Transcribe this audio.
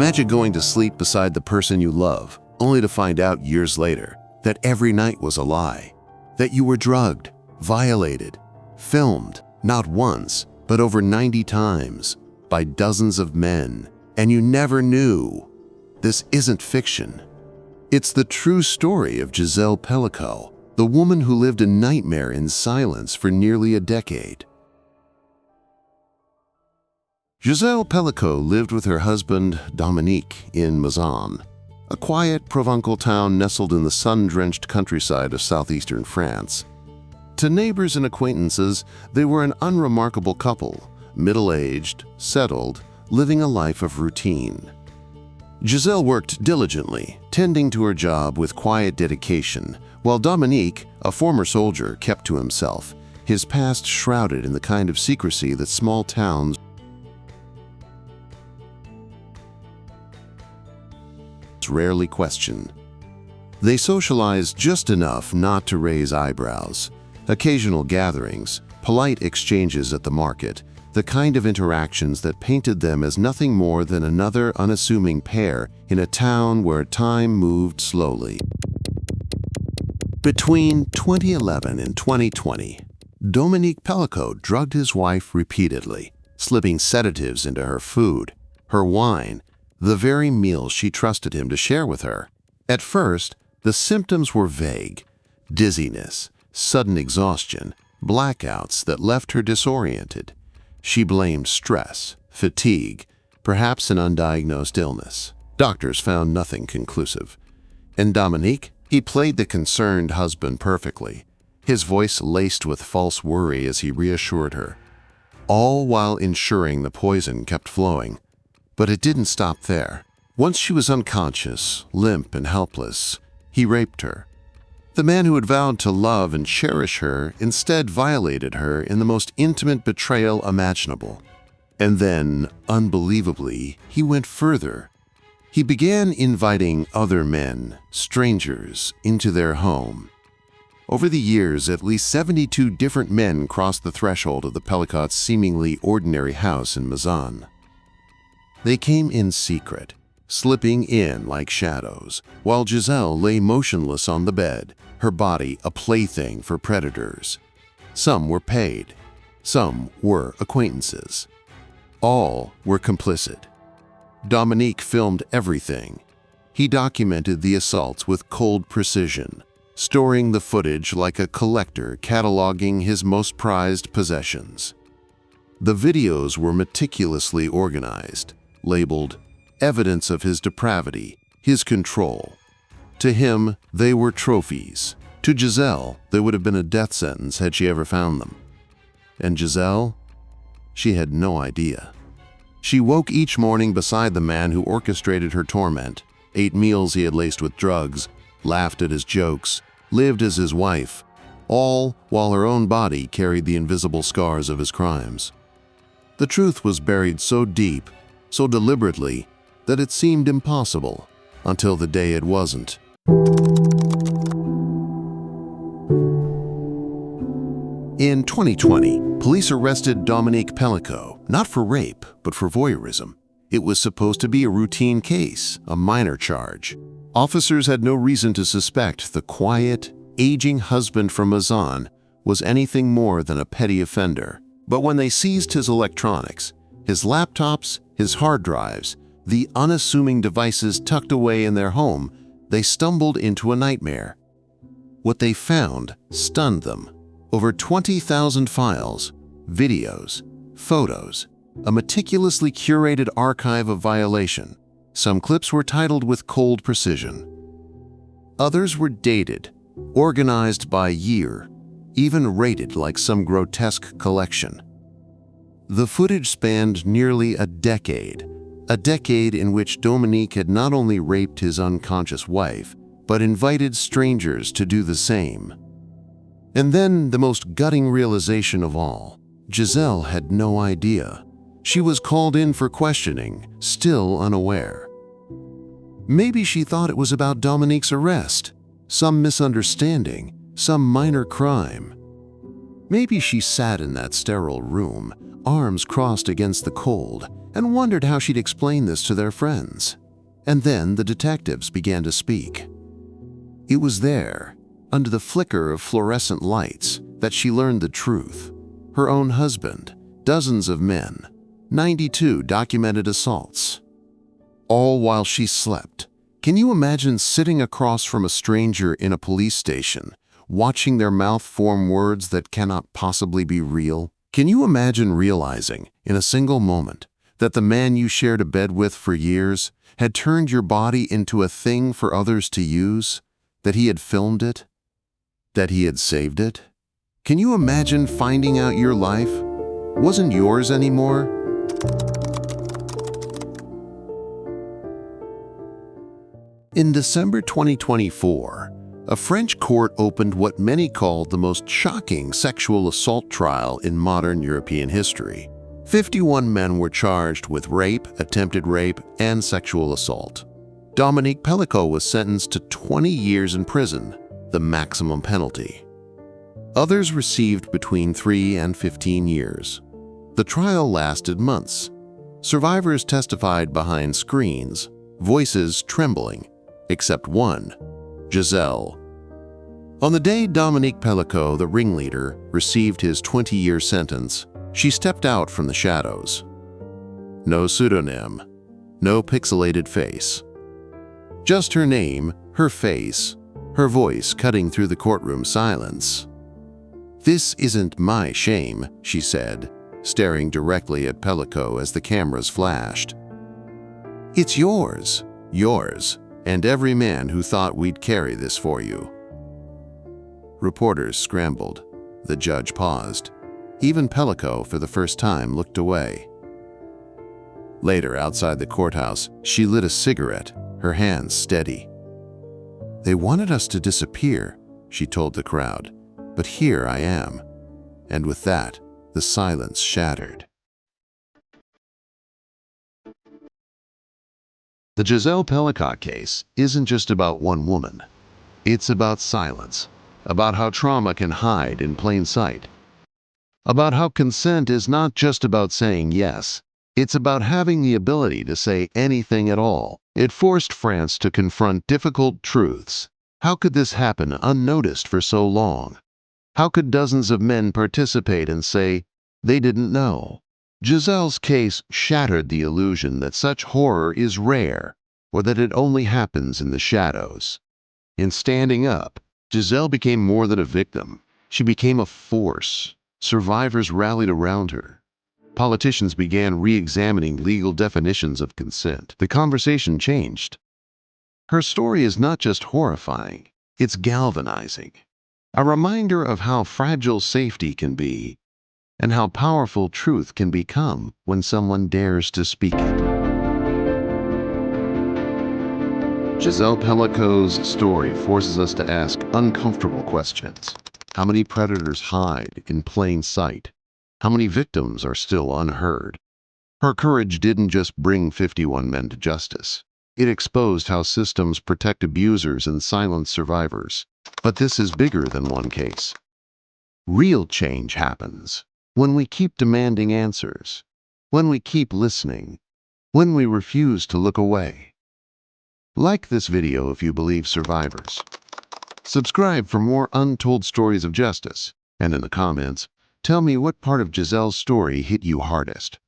Imagine going to sleep beside the person you love, only to find out years later that every night was a lie, that you were drugged, violated, filmed, not once, but over 90 times, by dozens of men, and you never knew. This isn't fiction. It's the true story of Gisèle Pelicot, the woman who lived a nightmare in silence for nearly a decade. Gisèle Pelicot lived with her husband, Dominique, in Mazan, a quiet Provençal town nestled in the sun-drenched countryside of southeastern France. To neighbors and acquaintances, they were an unremarkable couple, middle-aged, settled, living a life of routine. Gisèle worked diligently, tending to her job with quiet dedication, while Dominique, a former soldier, kept to himself, his past shrouded in the kind of secrecy that small towns rarely question. They socialized just enough not to raise eyebrows. Occasional gatherings, polite exchanges at the market, the kind of interactions that painted them as nothing more than another unassuming pair in a town where time moved slowly. Between 2011 and 2020, Dominique Pelicot drugged his wife repeatedly, slipping sedatives into her food, her wine, the very meals she trusted him to share with her. At first, the symptoms were vague: dizziness, sudden exhaustion, blackouts that left her disoriented. She blamed stress, fatigue, perhaps an undiagnosed illness. Doctors found nothing conclusive. And Dominique? He played the concerned husband perfectly, his voice laced with false worry as he reassured her, all while ensuring the poison kept flowing. But it didn't stop there. Once she was unconscious, limp and helpless, he raped her. The man who had vowed to love and cherish her instead violated her in the most intimate betrayal imaginable. And then, unbelievably, he went further. He began inviting other men, strangers, into their home. Over the years, at least 72 different men crossed the threshold of the Pelicots' seemingly ordinary house in Mazan. They came in secret, slipping in like shadows, while Gisèle lay motionless on the bed, her body a plaything for predators. Some were paid. Some were acquaintances. All were complicit. Dominique filmed everything. He documented the assaults with cold precision, storing the footage like a collector cataloging his most prized possessions. The videos were meticulously organized, labeled evidence of his depravity, his control. To him, they were trophies. To Gisèle, they would have been a death sentence had she ever found them. And Gisèle? She had no idea. She woke each morning beside the man who orchestrated her torment, ate meals he had laced with drugs, laughed at his jokes, lived as his wife, all while her own body carried the invisible scars of his crimes. The truth was buried so deep, so deliberately, that it seemed impossible, until the day it wasn't. In 2020, police arrested Dominique Pelicot, not for rape, but for voyeurism. It was supposed to be a routine case, a minor charge. Officers had no reason to suspect the quiet, aging husband from Mazan was anything more than a petty offender. But when they seized his electronics, his laptops, his hard drives, the unassuming devices tucked away in their home, they stumbled into a nightmare. What they found stunned them. Over 20,000 files, videos, photos, a meticulously curated archive of violation. Some clips were titled with cold precision. Others were dated, organized by year, even rated like some grotesque collection. The footage spanned nearly a decade in which Dominique had not only raped his unconscious wife, but invited strangers to do the same. And then the most gutting realization of all, Gisèle had no idea. She was called in for questioning, still unaware. Maybe she thought it was about Dominique's arrest, some misunderstanding, some minor crime. Maybe she sat in that sterile room, arms crossed against the cold, and wondered how she'd explain this to their friends. And then the detectives began to speak. It was there, under the flicker of fluorescent lights, that she learned the truth. Her own husband, dozens of men, 92 documented assaults. All while she slept. Can you imagine sitting across from a stranger in a police station, watching their mouth form words that cannot possibly be real? Can you imagine realizing, in a single moment, that the man you shared a bed with for years had turned your body into a thing for others to use? That he had filmed it? That he had saved it? Can you imagine finding out your life wasn't yours anymore? In December 2024, a French court opened what many called the most shocking sexual assault trial in modern European history. 51 men were charged with rape, attempted rape, and sexual assault. Gisèle Pelicot was sentenced to 20 years in prison, the maximum penalty. Others received between 3 and 15 years. The trial lasted months. Survivors testified behind screens, voices trembling, except one, Gisèle. On the day Gisèle Pelicot, the ringleader, received his 20-year sentence, she stepped out from the shadows. No pseudonym, no pixelated face. Just her name, her face, her voice cutting through the courtroom silence. "This isn't my shame," she said, staring directly at Pelicot as the cameras flashed. "It's yours, yours, and every man who thought we'd carry this for you." Reporters scrambled. The judge paused. Even Pelicot, for the first time, looked away. Later, outside the courthouse, she lit a cigarette, her hands steady. "They wanted us to disappear," she told the crowd, "but here I am." And with that, the silence shattered. The Gisèle Pelicot case isn't just about one woman. It's about silence, about how trauma can hide in plain sight, about how consent is not just about saying yes, it's about having the ability to say anything at all. It forced France to confront difficult truths. How could this happen unnoticed for so long? How could dozens of men participate and say they didn't know? Gisèle's case shattered the illusion that such horror is rare, or that it only happens in the shadows. In standing up, Gisèle became more than a victim. She became a force. Survivors rallied around her. Politicians began re-examining legal definitions of consent. The conversation changed. Her story is not just horrifying, it's galvanizing. A reminder of how fragile safety can be, and how powerful truth can become when someone dares to speak it. Gisèle Pelicot's story forces us to ask uncomfortable questions. How many predators hide in plain sight? How many victims are still unheard? Her courage didn't just bring 51 men to justice. It exposed how systems protect abusers and silence survivors. But this is bigger than one case. Real change happens when we keep demanding answers, when we keep listening, when we refuse to look away. Like this video if you believe survivors. Subscribe for more untold stories of justice, and in the comments, tell me what part of Gisèle's story hit you hardest.